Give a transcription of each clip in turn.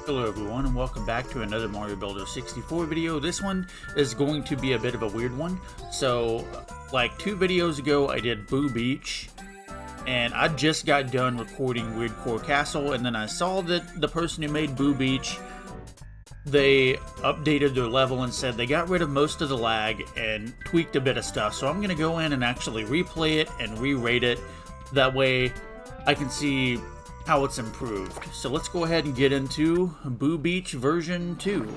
Hello everyone and welcome back to another Mario Builder 64 video. This one is going to be a bit of a weird one. So, like 2 videos ago I did Boo Beach, and I just got done recording Weird Core Castle, and then I saw that the person who made Boo Beach, they updated their level and said they got rid of most of the lag and tweaked a bit of stuff. So I'm going to go in and actually replay it and re-rate it. That way I can see how it's improved. So let's go ahead and get into Boo Beach version 2.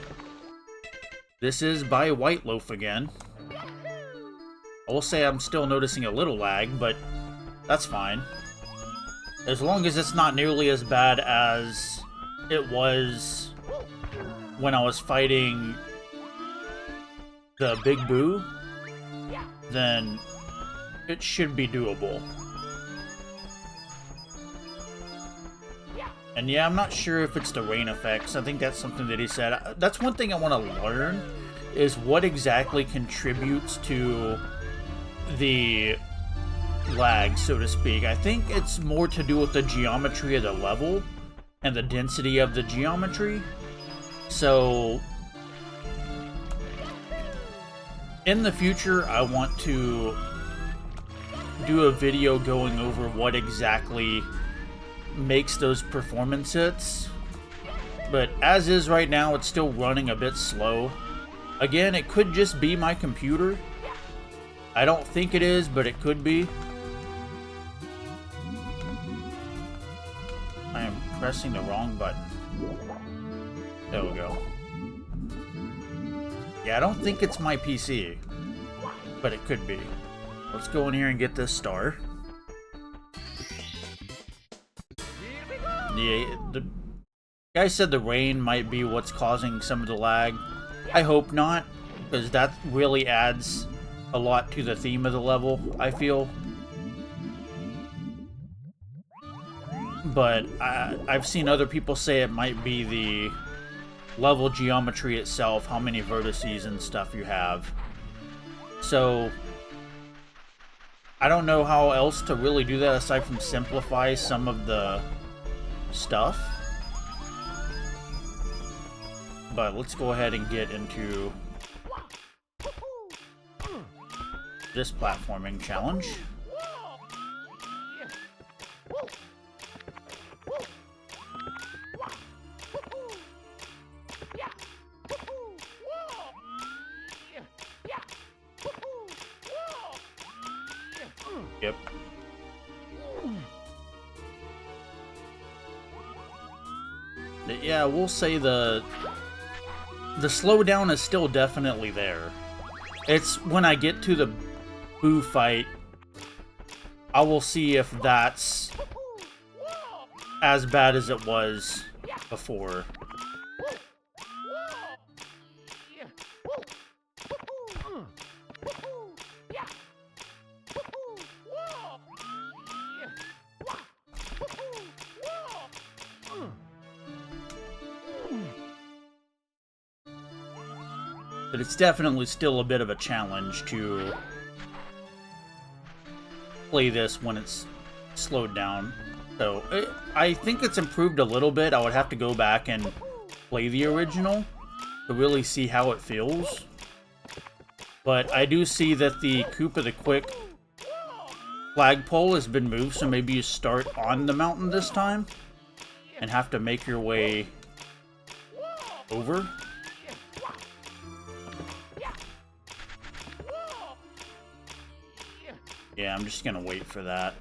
This is by Whiteloaf again. I will say I'm still noticing a little lag, but that's fine. As long as it's not nearly as bad as it was when I was fighting the Big Boo, then it should be doable. And yeah, I'm not sure if it's the rain effects. I think that's something that he said. That's one thing I want to learn, is what exactly contributes to the lag, so to speak. I think it's more to do with the geometry of the level and the density of the geometry. So, in the future, I want to do a video going over what exactly makes those performance hits, but as is right now, it's still running a bit slow. Again, it could just be my computer. I don't think it is, but it could be. I am pressing the wrong button. There we go. Yeah, I don't think it's my PC, but it could be. Let's go in here and get this star. Yeah, the guy said the rain might be what's causing some of the lag. I hope not, because that really adds a lot to the theme of the level, I feel. But I've seen other people say it might be the level geometry itself, how many vertices and stuff you have. So, I don't know how else to really do that aside from simplify some of the stuff. But let's go ahead and get into this platforming challenge. Yep. Yeah, we'll say the slowdown is still definitely there. It's when I get to the Boo fight, I will see if that's as bad as it was before. But it's definitely still a bit of a challenge to play this when it's slowed down. So, I think it's improved a little bit. I would have to go back and play the original to really see how it feels. But I do see that the Koopa the Quick flagpole has been moved, so maybe you start on the mountain this time and have to make your way over. Yeah, I'm just gonna wait for that.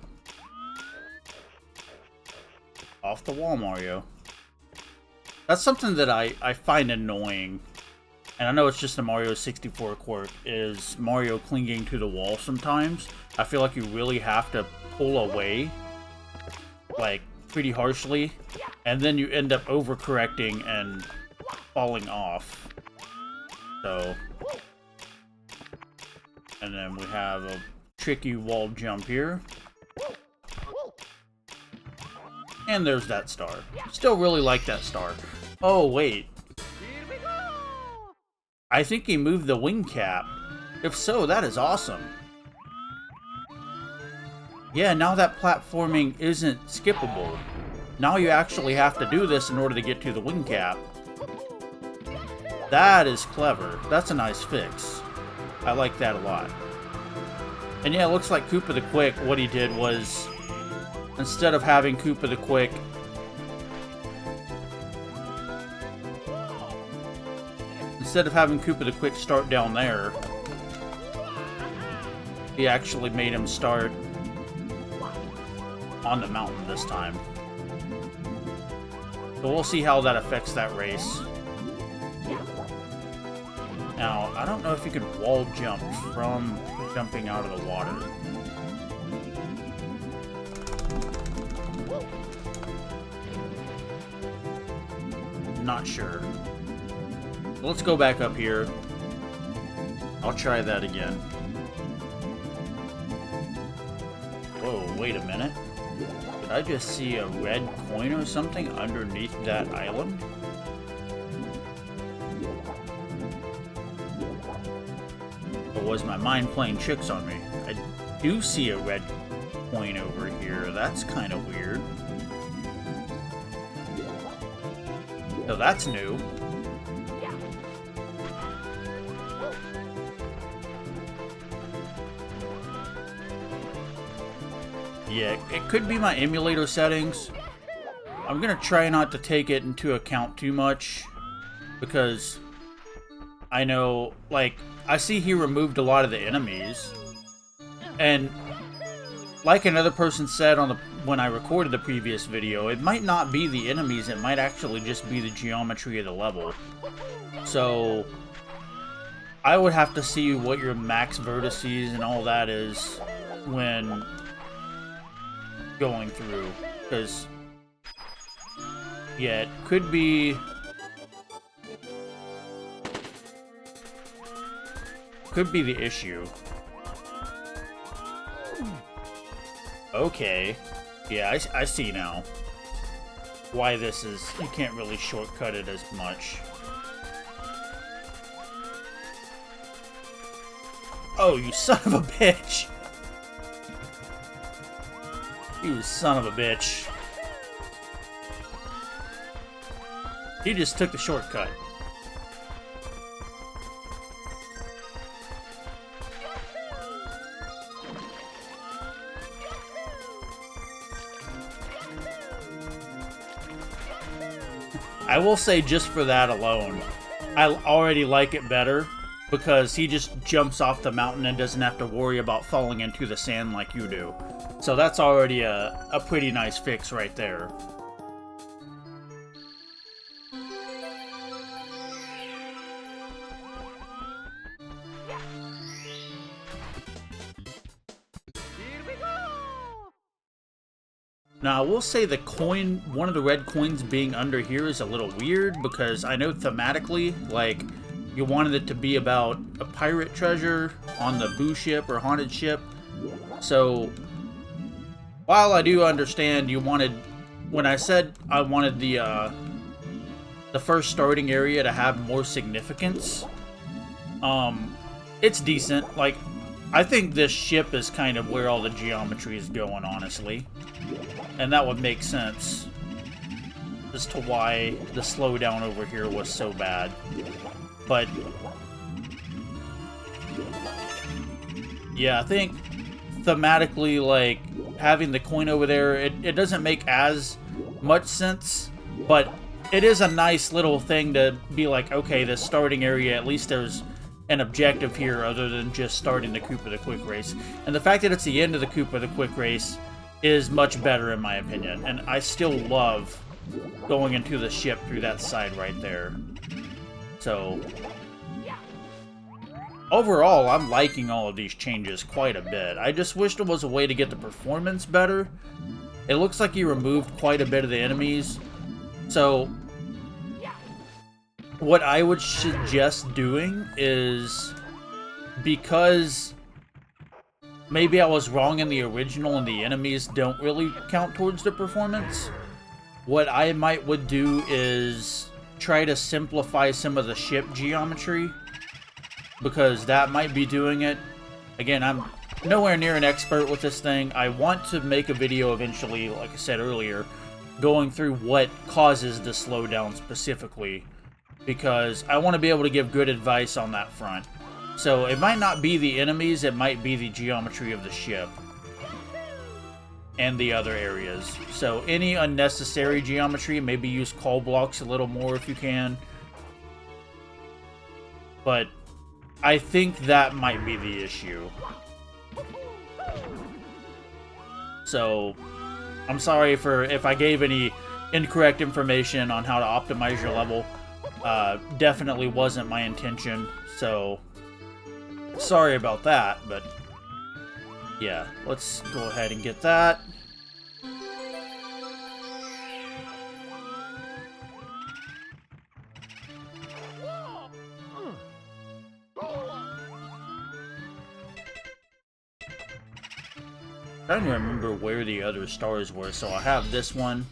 Off the wall, Mario. That's something that I find annoying. And I know it's just a Mario 64 quirk, is Mario clinging to the wall sometimes. I feel like you really have to pull away, like, pretty harshly. And then you end up overcorrecting and falling off. So. And then we have a tricky wall jump here. And there's that star. Still really like that star. Oh, wait. I think he moved the wing cap. If so, that is awesome. Yeah, now that platforming isn't skippable. Now you actually have to do this in order to get to the wing cap. That is clever. That's a nice fix. I like that a lot. And yeah, it looks like Koopa the Quick, what he did was, instead of having Koopa the Quick start down there, he actually made him start on the mountain this time. So we'll see how that affects that race. Now, I don't know if you can wall jump from jumping out of the water. Not sure. Let's go back up here. I'll try that again. Whoa, wait a minute. Did I just see a red coin or something underneath that island? Or was my mind playing tricks on me? I do see a red coin over here. That's kind of weird. So that's new. Yeah, it could be my emulator settings. I'm gonna try not to take it into account too much, because I know, like, I see he removed a lot of the enemies, and like another person said on when I recorded the previous video, it might not be the enemies, it might actually just be the geometry of the level. So I would have to see what your max vertices and all that is when going through, because yeah, it could be the issue. Okay, yeah, I see now why this is, you can't really shortcut it as much. Oh, you son of a bitch! You son of a bitch. He just took the shortcut. I will say, just for that alone, I already like it better, because he just jumps off the mountain and doesn't have to worry about falling into the sand like you do. So that's already a pretty nice fix right there. Now, I will say the coin, one of the red coins being under here is a little weird, because I know thematically, like, you wanted it to be about a pirate treasure on the Boo ship or haunted ship. So, while I do understand you wanted, when I said I wanted the first starting area to have more significance, it's decent. Like, I think this ship is kind of where all the geometry is going, honestly. And that would make sense as to why the slowdown over here was so bad. But yeah, I think thematically, like, having the coin over there, it doesn't make as much sense, but it is a nice little thing to be like, okay, the starting area, at least there's an objective here other than just starting the Koopa the Quick race. And the fact that it's the end of the Koopa the Quick race is much better in my opinion, and I still love going into the ship through that side right there. So overall, I'm liking all of these changes quite a bit. I just wish there was a way to get the performance better. It looks like you removed quite a bit of the enemies, so what I would suggest doing is, because maybe I was wrong in the original and the enemies don't really count towards the performance, what I would do is try to simplify some of the ship geometry, because that might be doing it. Again, I'm nowhere near an expert with this thing. I want to make a video eventually, like I said earlier, going through what causes the slowdown specifically, because I want to be able to give good advice on that front. So it might not be the enemies, it might be the geometry of the ship and the other areas. So any unnecessary geometry, maybe use call blocks a little more if you can. But I think that might be the issue. So I'm sorry if I gave any incorrect information on how to optimize your level. Definitely wasn't my intention, so sorry about that, but yeah, let's go ahead and get that. I'm trying to remember where the other stars were, so I have this one.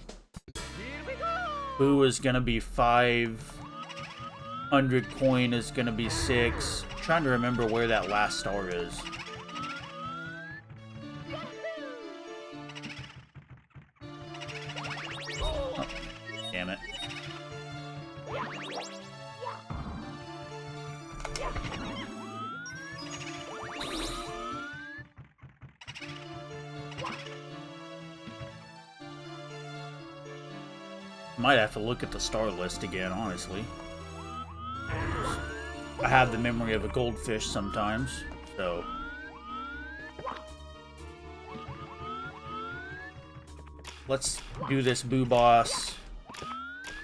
Boo is gonna be 500 coin is gonna be 6. I'm trying to remember where that last star is. Oh, damn it. Might have to look at the star list again, honestly. I have the memory of a goldfish sometimes, so... Let's do this Boo boss.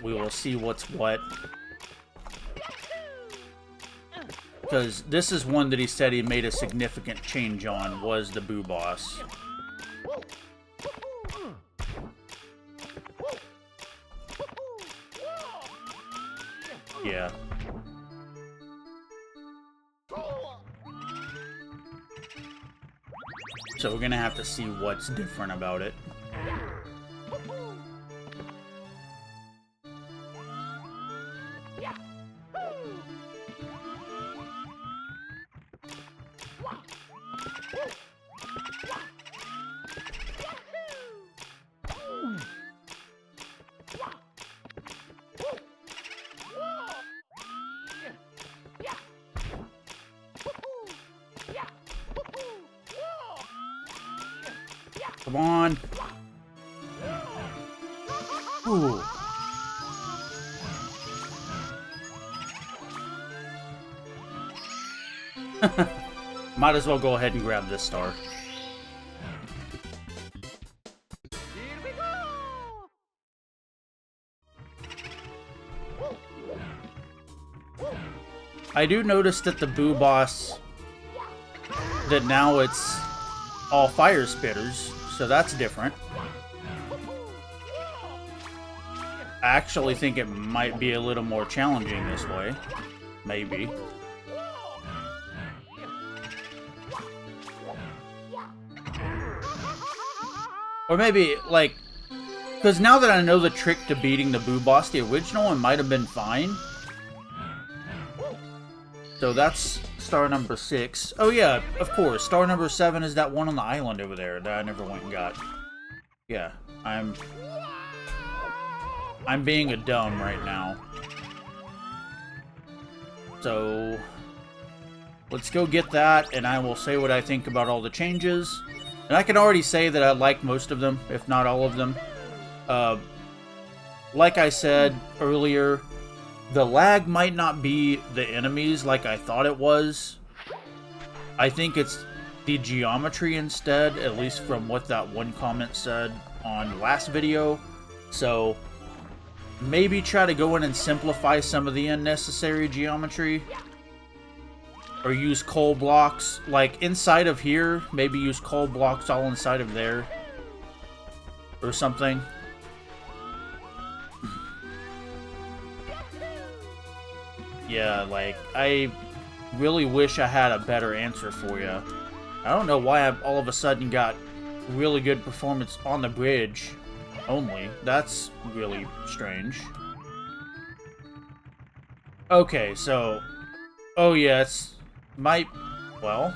We will see what's what. Because this is one that he said he made a significant change on, was the Boo boss. Yeah. So we're gonna have to see what's different about it. Come on. Ooh. Might as well go ahead and grab this star. I do notice that the Boo boss, that now it's all fire spitters, so that's different. I actually think it might be a little more challenging this way. Maybe. Or maybe, like, because now that I know the trick to beating the Boo boss, the original one might have been fine. So that's star number 6. Oh yeah, of course. Star number 7 is that one on the island over there that I never went and got. Yeah, I'm being a dumb right now. So let's go get that, and I will say what I think about all the changes. And I can already say that I like most of them, if not all of them. Like I said earlier, the lag might not be the enemies like I thought it was. I think it's the geometry instead, at least from what that one comment said on last video. So maybe try to go in and simplify some of the unnecessary geometry. Or use coal blocks, like inside of here, maybe use coal blocks all inside of there. Or something. Yeah, like, I really wish I had a better answer for you. I don't know why I've all of a sudden got really good performance on the bridge only. That's really strange. Okay, so... Oh yeah, well...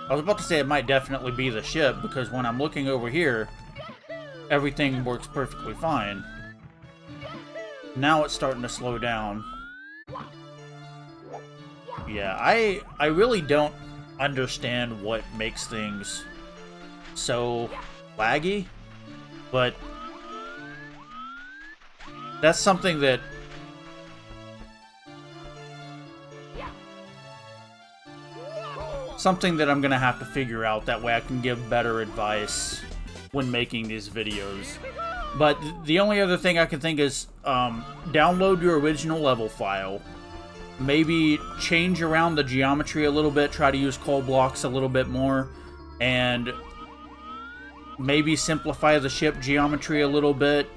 I was about to say it might definitely be the ship, because when I'm looking over here, everything works perfectly fine. Now it's starting to slow down. Yeah, I really don't understand what makes things so laggy, but that's something that I'm gonna have to figure out. That way I can give better advice when making these videos. But the only other thing I can think is download your original level file. Maybe change around the geometry a little bit. Try to use coal blocks a little bit more. And maybe simplify the ship geometry a little bit.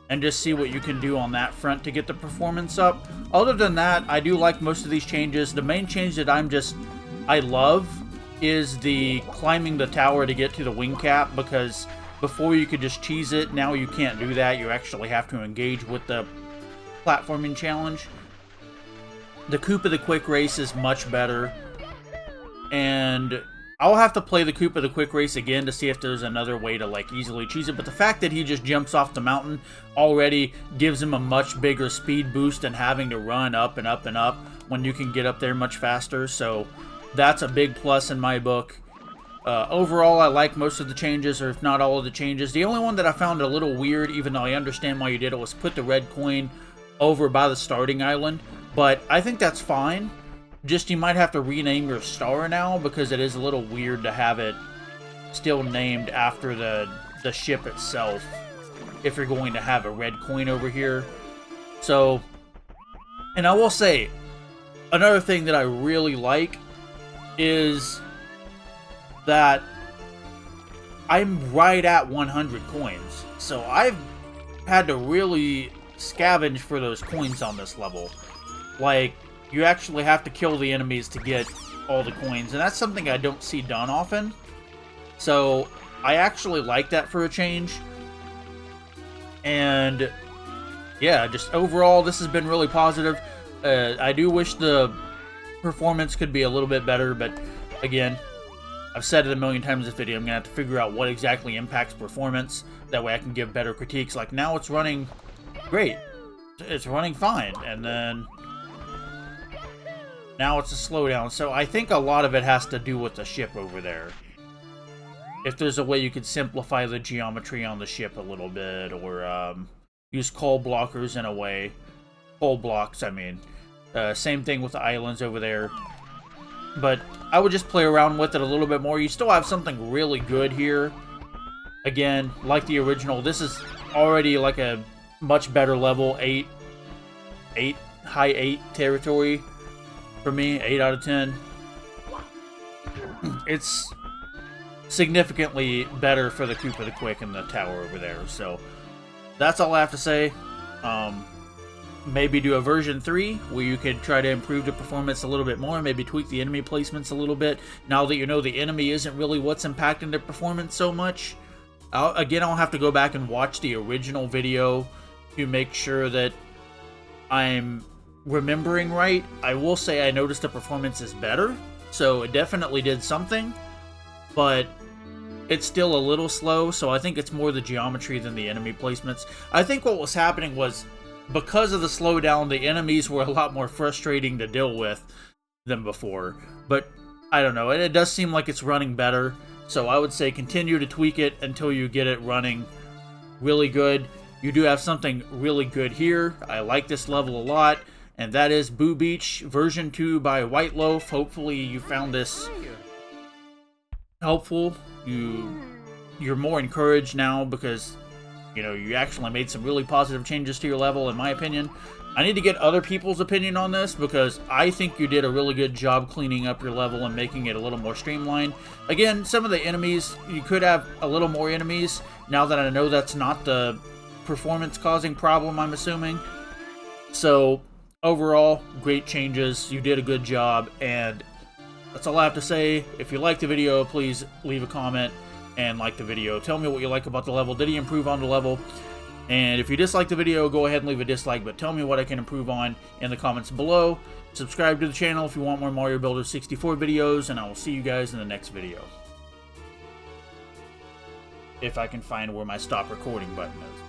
And just see what you can do on that front to get the performance up. Other than that, I do like most of these changes. The main change that I love is the climbing the tower to get to the wing cap, because before you could just cheese it. Now you can't do that. You actually have to engage with the platforming challenge. The Koopa the Quick Race is much better. And I'll have to play the Koopa the Quick Race again to see if there's another way to like easily cheese it. But the fact that he just jumps off the mountain already gives him a much bigger speed boost than having to run up and up and up when you can get up there much faster. So that's a big plus in my book. Overall, I like most of the changes, or if not all of the changes. The only one that I found a little weird, even though I understand why you did it, was put the red coin over by the starting island. But I think that's fine. Just you might have to rename your star now, because it is a little weird to have it still named after the ship itself, if you're going to have a red coin over here. So, and I will say, another thing that I really like is that I'm right at 100 coins. So I've had to really scavenge for those coins on this level. Like, you actually have to kill the enemies to get all the coins, and that's something I don't see done often. So I actually like that for a change. And yeah, just overall, this has been really positive. I do wish the performance could be a little bit better, but again, I've said it a million times in this video, I'm going to have to figure out what exactly impacts performance. That way I can give better critiques. Like, now it's running great. It's running fine. And then now it's a slowdown. So I think a lot of it has to do with the ship over there. If there's a way you could simplify the geometry on the ship a little bit, or use coal blockers in a way. Coal blocks, I mean. Same thing with the islands over there. But I would just play around with it a little bit more. You still have something really good here. Again, like the original, this is already like a much better level. 8, high 8 territory for me. 8 out of 10. It's significantly better for the Koopa the Quick and the tower over there. So that's all I have to say. Maybe do a version 3 where you could try to improve the performance a little bit more, maybe tweak the enemy placements a little bit. Now that you know the enemy isn't really what's impacting the performance so much. I'll have to go back and watch the original video to make sure that I'm remembering right. I will say I noticed the performance is better, so it definitely did something, but it's still a little slow, so I think it's more the geometry than the enemy placements. I think what was happening was, because of the slowdown, the enemies were a lot more frustrating to deal with than before. But, I don't know, it does seem like it's running better. So I would say continue to tweak it until you get it running really good. You do have something really good here. I like this level a lot. And that is Boo Beach version 2 by Whiteloaf. Hopefully you found this helpful. You're more encouraged now because, you know, you actually made some really positive changes to your level, in my opinion. I need to get other people's opinion on this, because I think you did a really good job cleaning up your level and making it a little more streamlined. Again, some of the enemies, you could have a little more enemies, now that I know that's not the performance-causing problem, I'm assuming. So, overall, great changes. You did a good job, and that's all I have to say. If you liked the video, please leave a comment and like the video. Tell me what you like about the level. Did he improve on the level? And if you dislike the video, go ahead and leave a dislike, but tell me what I can improve on in the comments below. Subscribe to the channel if you want more Mario Builder 64 videos, and I will see you guys in the next video. if I can find where my stop recording button is.